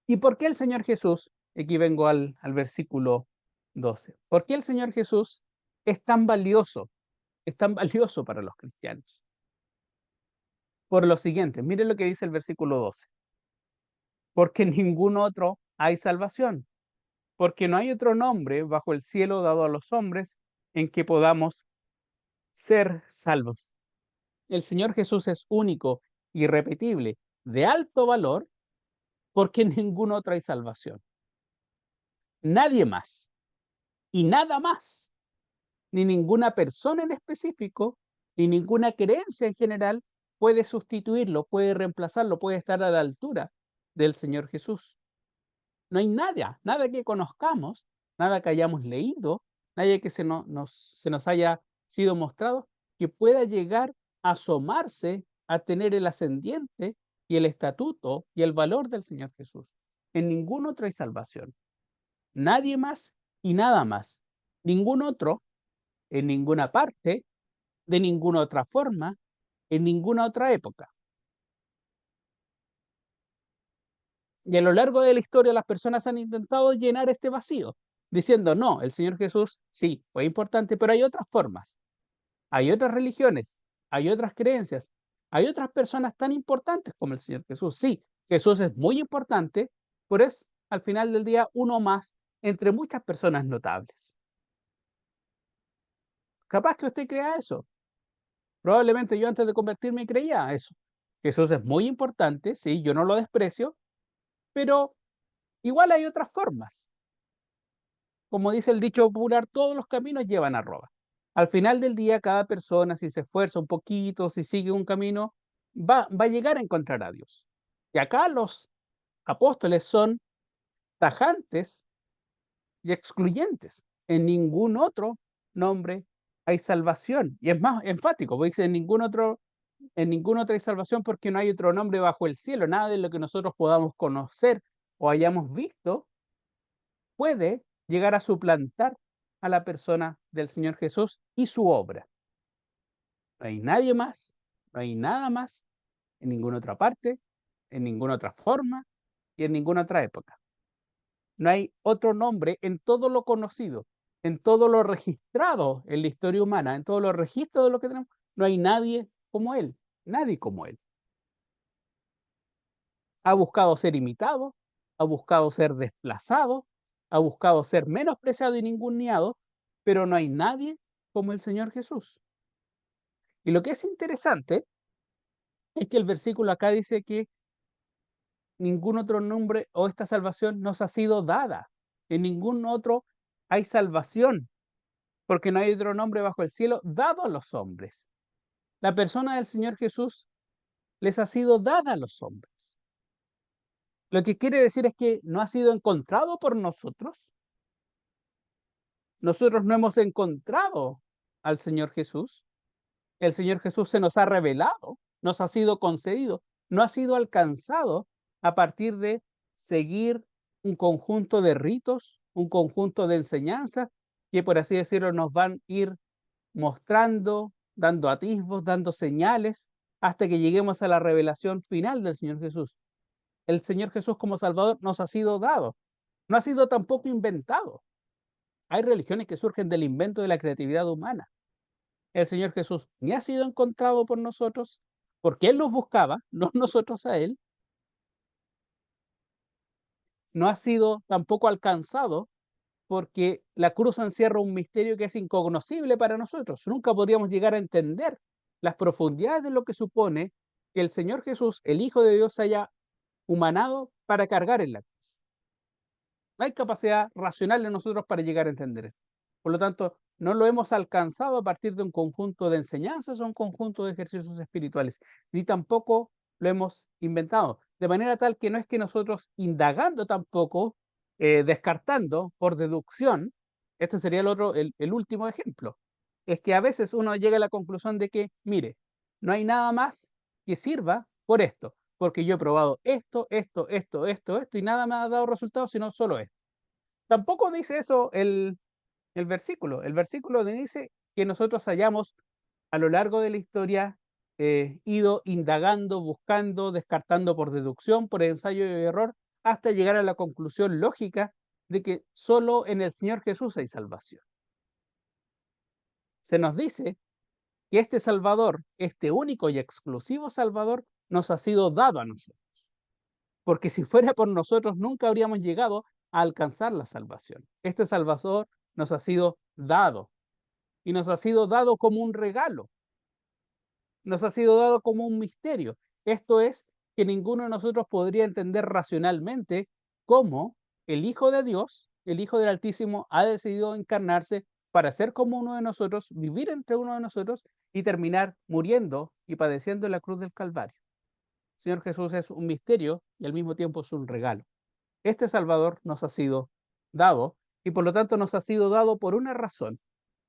¿Y por qué el Señor Jesús? Aquí vengo al versículo 12. ¿Por qué el Señor Jesús es tan valioso? Es tan valioso para los cristianos. Por lo siguiente, miren lo que dice el versículo 12. Porque en ningún otro hay salvación, porque no hay otro nombre bajo el cielo dado a los hombres en que podamos ser salvos. El Señor Jesús es único, irrepetible, de alto valor, porque en ningún otro hay salvación. Nadie más y nada más, ni ninguna persona en específico, ni ninguna creencia en general puede sustituirlo, puede reemplazarlo, puede estar a la altura del Señor Jesús. No hay nada, nada que conozcamos, nada que hayamos leído, nada que se nos haya sido mostrado, que pueda llegar a asomarse a tener el ascendiente y el estatuto y el valor del Señor Jesús. En ningún otro hay salvación. Nadie más y nada más. Ningún otro, en ninguna parte, de ninguna otra forma, en ninguna otra época. Y a lo largo de la historia las personas han intentado llenar este vacío, diciendo, no, el Señor Jesús sí, fue importante, pero hay otras formas, hay otras religiones, hay otras creencias, hay otras personas tan importantes como el Señor Jesús. Sí, Jesús es muy importante, pero es al final del día uno más entre muchas personas notables. Capaz que usted crea eso. Probablemente yo antes de convertirme creía eso. Jesús es muy importante, sí, yo no lo desprecio, pero igual hay otras formas. Como dice el dicho popular, todos los caminos llevan a Roma. Al final del día, cada persona, si se esfuerza un poquito, si sigue un camino, va a llegar a encontrar a Dios. Y acá los apóstoles son tajantes y excluyentes. En ningún otro nombre hay salvación. Y es más enfático, porque dice en ningún otro hay salvación porque no hay otro nombre bajo el cielo. Nada de lo que nosotros podamos conocer o hayamos visto puede llegar a suplantar a la persona del Señor Jesús y su obra. No hay nadie más, no hay nada más en ninguna otra parte, en ninguna otra forma y en ninguna otra época. No hay otro nombre en todo lo conocido, en todo lo registrado en la historia humana, en todos los registros de lo que tenemos. No hay nadie como Él, nadie como Él. Ha buscado ser imitado, ha buscado ser desplazado, ha buscado ser menospreciado y ninguneado, pero no hay nadie como el Señor Jesús. Y lo que es interesante es que el versículo acá dice que ningún otro nombre o esta salvación nos ha sido dada. En ningún otro hay salvación, porque no hay otro nombre bajo el cielo dado a los hombres. La persona del Señor Jesús les ha sido dada a los hombres. Lo que quiere decir es que no ha sido encontrado por nosotros. Nosotros no hemos encontrado al Señor Jesús. El Señor Jesús se nos ha revelado, nos ha sido concedido, no ha sido alcanzado a partir de seguir un conjunto de ritos, un conjunto de enseñanzas que, por así decirlo, nos van a ir mostrando, dando atisbos, dando señales, hasta que lleguemos a la revelación final del Señor Jesús. El Señor Jesús como Salvador nos ha sido dado, no ha sido tampoco inventado. Hay religiones que surgen del invento de la creatividad humana. El Señor Jesús ni ha sido encontrado por nosotros, porque Él nos buscaba, no nosotros a Él, no ha sido tampoco alcanzado, porque la cruz encierra un misterio que es incognoscible para nosotros. Nunca podríamos llegar a entender las profundidades de lo que supone que el Señor Jesús, el Hijo de Dios, haya humanado para cargar en la cruz. No hay capacidad racional de nosotros para llegar a entender esto. Por lo tanto, no lo hemos alcanzado a partir de un conjunto de enseñanzas o un conjunto de ejercicios espirituales, ni tampoco lo hemos inventado. De manera tal que no es que nosotros indagando tampoco, descartando por deducción, este sería el último ejemplo, es que a veces uno llega a la conclusión de que, mire, no hay nada más que sirva por esto, porque yo he probado esto, y nada me ha dado resultados, sino solo esto. Tampoco dice eso el versículo. El versículo dice que nosotros hayamos a lo largo de la historia ido indagando, buscando, descartando por deducción, por ensayo y error, hasta llegar a la conclusión lógica de que solo en el Señor Jesús hay salvación. Se nos dice que este Salvador, este único y exclusivo Salvador, nos ha sido dado a nosotros. Porque si fuera por nosotros, nunca habríamos llegado a alcanzar la salvación. Este Salvador nos ha sido dado, y nos ha sido dado como un regalo, nos ha sido dado como un misterio. Esto es que ninguno de nosotros podría entender racionalmente cómo el Hijo de Dios, el Hijo del Altísimo, ha decidido encarnarse para ser como uno de nosotros, vivir entre uno de nosotros y terminar muriendo y padeciendo en la cruz del Calvario. El Señor Jesús es un misterio y al mismo tiempo es un regalo. Este Salvador nos ha sido dado y por lo tanto nos ha sido dado por una razón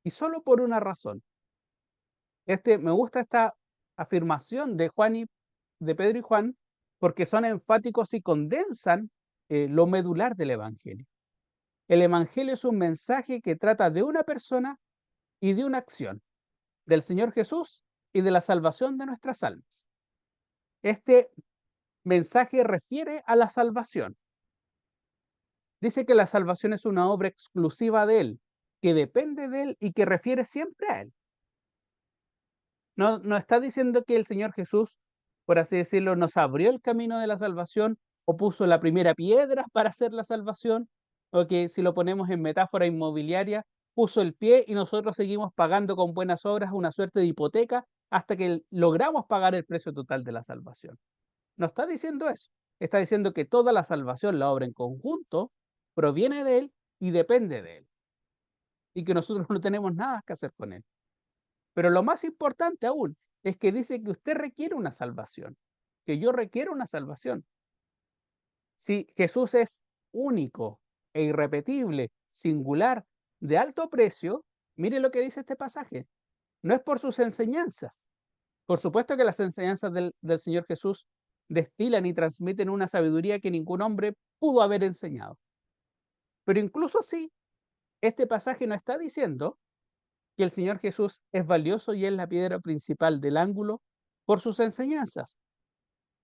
y solo por una razón. Me gusta esta afirmación de Pedro y Juan, porque son enfáticos y condensan lo medular del Evangelio. El Evangelio es un mensaje que trata de una persona y de una acción, del Señor Jesús y de la salvación de nuestras almas. Este mensaje refiere a la salvación. Dice que la salvación es una obra exclusiva de Él, que depende de Él y que refiere siempre a Él. No está diciendo que el Señor Jesús, por así decirlo, nos abrió el camino de la salvación o puso la primera piedra para hacer la salvación, o que si lo ponemos en metáfora inmobiliaria, puso el pie y nosotros seguimos pagando con buenas obras una suerte de hipoteca hasta que logramos pagar el precio total de la salvación. No está diciendo eso. Está diciendo que toda la salvación, la obra en conjunto, proviene de Él y depende de Él. Y que nosotros no tenemos nada que hacer con Él. Pero lo más importante aún es que dice que usted requiere una salvación, que yo requiero una salvación. Si Jesús es único e irrepetible, singular, de alto precio, mire lo que dice este pasaje. No es por sus enseñanzas. Por supuesto que las enseñanzas del Señor Jesús destilan y transmiten una sabiduría que ningún hombre pudo haber enseñado. Pero incluso así, este pasaje no está diciendo que el Señor Jesús es valioso y es la piedra principal del ángulo por sus enseñanzas,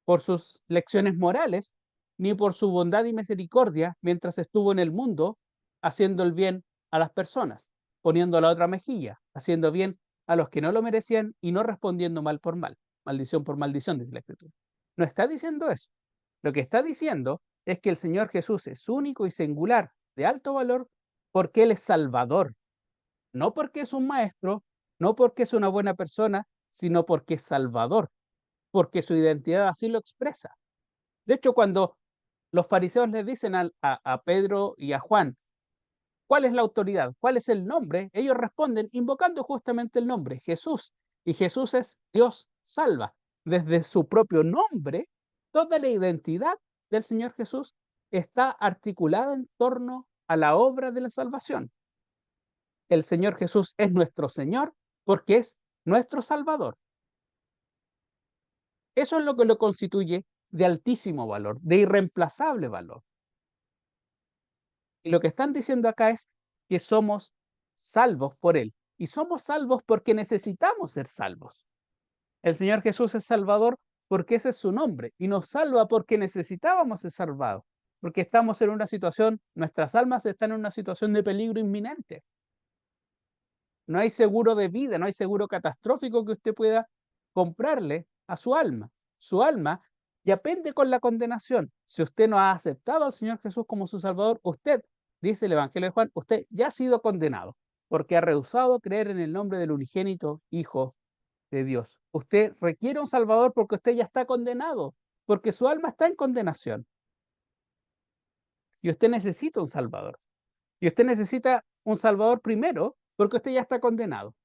por sus lecciones morales, ni por su bondad y misericordia mientras estuvo en el mundo haciendo el bien a las personas, poniendo la otra mejilla, haciendo bien a los que no lo merecían y no respondiendo mal por mal, maldición por maldición, dice la Escritura. No está diciendo eso. Lo que está diciendo es que el Señor Jesús es único y singular, de alto valor, porque Él es Salvador, no porque es un maestro, no porque es una buena persona, sino porque es Salvador, porque su identidad así lo expresa. De hecho, cuando los fariseos les dicen a Pedro y a Juan, ¿cuál es la autoridad? ¿Cuál es el nombre? Ellos responden invocando justamente el nombre, Jesús. Y Jesús es Dios salva. Desde su propio nombre, toda la identidad del Señor Jesús está articulada en torno a la obra de la salvación. El Señor Jesús es nuestro Señor porque es nuestro Salvador. Eso es lo que lo constituye de altísimo valor, de irreemplazable valor. Y lo que están diciendo acá es que somos salvos por Él. Y somos salvos porque necesitamos ser salvos. El Señor Jesús es Salvador porque ese es su nombre. Y nos salva porque necesitábamos ser salvados. Porque estamos en una situación, nuestras almas están en una situación de peligro inminente. No hay seguro de vida, no hay seguro catastrófico que usted pueda comprarle a su alma. Su alma ya pende con la condenación. Si usted no ha aceptado al Señor Jesús como su Salvador, usted, dice el Evangelio de Juan, usted ya ha sido condenado porque ha rehusado creer en el nombre del unigénito Hijo de Dios. Usted requiere un Salvador porque usted ya está condenado, porque su alma está en condenación. Y usted necesita un Salvador. Y usted necesita un Salvador primero porque usted ya está condenado.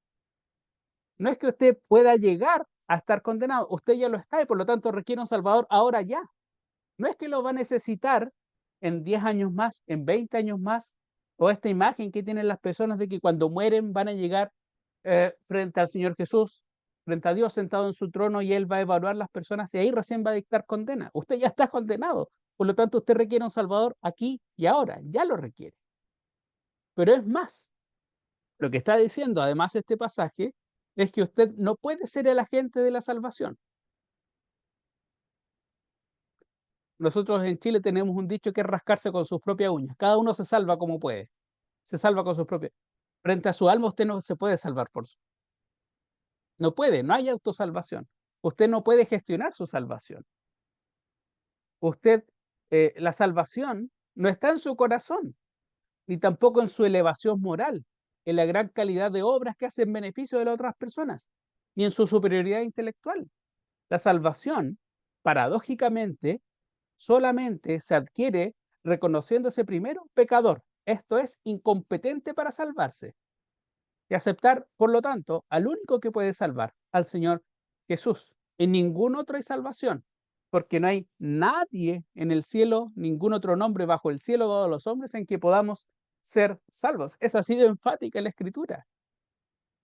No es que usted pueda llegar a estar condenado, usted ya lo está y por lo tanto requiere un Salvador ahora ya. No es que lo va a necesitar en 10 años más, en 20 años más, o esta imagen que tienen las personas de que cuando mueren van a llegar frente al Señor Jesús, frente a Dios sentado en su trono y Él va a evaluar las personas y ahí recién va a dictar condena. Usted ya está condenado, por lo tanto usted requiere un Salvador aquí y ahora, ya lo requiere. Pero es más, lo que está diciendo además este pasaje es que usted no puede ser el agente de la salvación. Nosotros en Chile tenemos un dicho que es rascarse con sus propias uñas. Cada uno se salva como puede. Se salva con sus propias. Frente a su alma usted no se puede salvar por su. No puede, no hay autosalvación. Usted no puede gestionar su salvación. Usted, la salvación no está en su corazón, ni tampoco en su elevación moral, en la gran calidad de obras que hace en beneficio de las otras personas, ni en su superioridad intelectual. La salvación, paradójicamente, solamente se adquiere reconociéndose primero pecador, esto es, incompetente para salvarse, y aceptar, por lo tanto, al único que puede salvar, al Señor Jesús. En ningún otro hay salvación, porque no hay nadie en el cielo, ningún otro nombre bajo el cielo dado a los hombres en que podamos ser salvos. Es así de enfática la Escritura.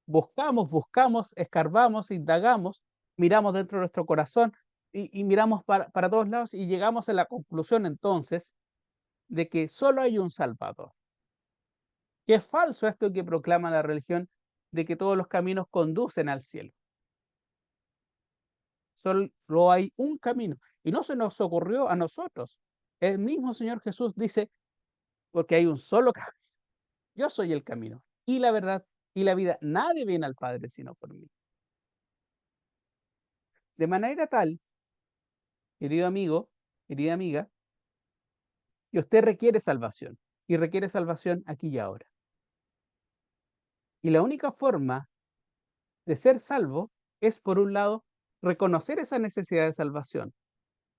Buscamos, buscamos, escarbamos, indagamos, miramos dentro de nuestro corazón y miramos para todos lados y llegamos a la conclusión entonces de que solo hay un Salvador. Que es falso esto que proclama la religión de que todos los caminos conducen al cielo. Solo hay un camino. Y no se nos ocurrió a nosotros. El mismo Señor Jesús dice, porque hay un solo camino. Yo soy el camino y la verdad y la vida. Nadie viene al Padre sino por mí. De manera tal, querido amigo, querida amiga, que usted requiere salvación y requiere salvación aquí y ahora. Y la única forma de ser salvo es, por un lado, reconocer esa necesidad de salvación.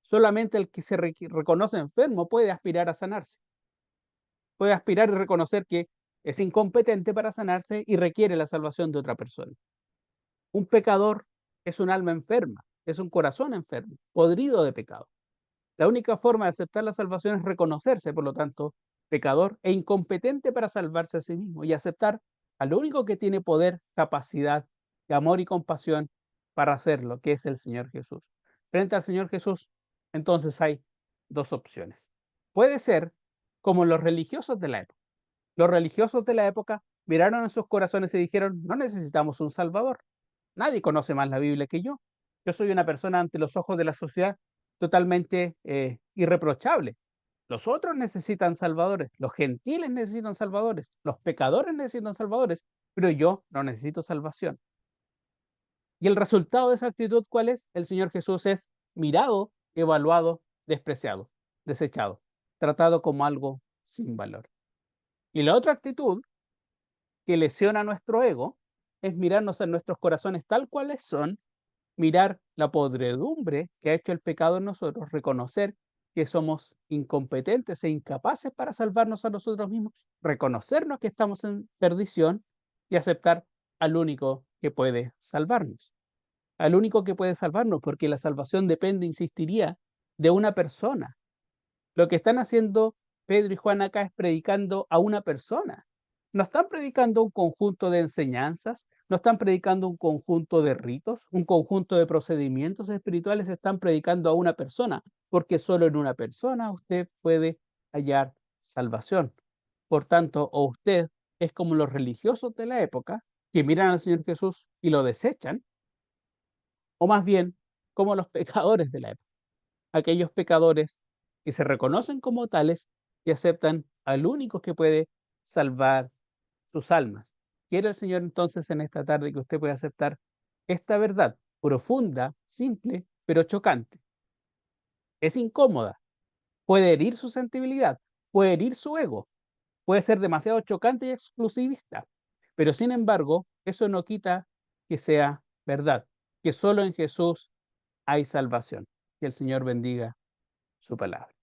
Solamente el que se reconoce enfermo puede aspirar a sanarse. Puede aspirar y reconocer que es incompetente para sanarse y requiere la salvación de otra persona. Un pecador es un alma enferma, es un corazón enfermo, podrido de pecado. La única forma de aceptar la salvación es reconocerse, por lo tanto, pecador e incompetente para salvarse a sí mismo y aceptar al único que tiene poder, capacidad, amor y compasión para hacerlo, que es el Señor Jesús. Frente al Señor Jesús, entonces hay dos opciones. Puede ser como los religiosos de la época. Los religiosos de la época miraron en sus corazones y dijeron, no necesitamos un Salvador. Nadie conoce más la Biblia que yo. Yo soy una persona ante los ojos de la sociedad totalmente irreprochable. Los otros necesitan salvadores, los gentiles necesitan salvadores, los pecadores necesitan salvadores, pero yo no necesito salvación. Y el resultado de esa actitud, ¿cuál es? El Señor Jesús es mirado, evaluado, despreciado, desechado, tratado como algo sin valor. Y la otra actitud que lesiona nuestro ego es mirarnos en nuestros corazones tal cuales son, mirar la podredumbre que ha hecho el pecado en nosotros, reconocer que somos incompetentes e incapaces para salvarnos a nosotros mismos, reconocernos que estamos en perdición y aceptar al único que puede salvarnos. Al único que puede salvarnos, porque la salvación depende, insistiría, de una persona. Lo que están haciendo Pedro y Juan acá es predicando a una persona. No están predicando un conjunto de enseñanzas, no están predicando un conjunto de ritos, un conjunto de procedimientos espirituales, están predicando a una persona, porque solo en una persona usted puede hallar salvación. Por tanto, o usted es como los religiosos de la época, que miran al Señor Jesús y lo desechan, o más bien como los pecadores de la época, aquellos pecadores que se reconocen como tales y aceptan al único que puede salvar sus almas. Quiere el Señor entonces en esta tarde que usted pueda aceptar esta verdad profunda, simple, pero chocante. Es incómoda, puede herir su sensibilidad, puede herir su ego, puede ser demasiado chocante y exclusivista, pero sin embargo, eso no quita que sea verdad, que solo en Jesús hay salvación. Que el Señor bendiga su palabra.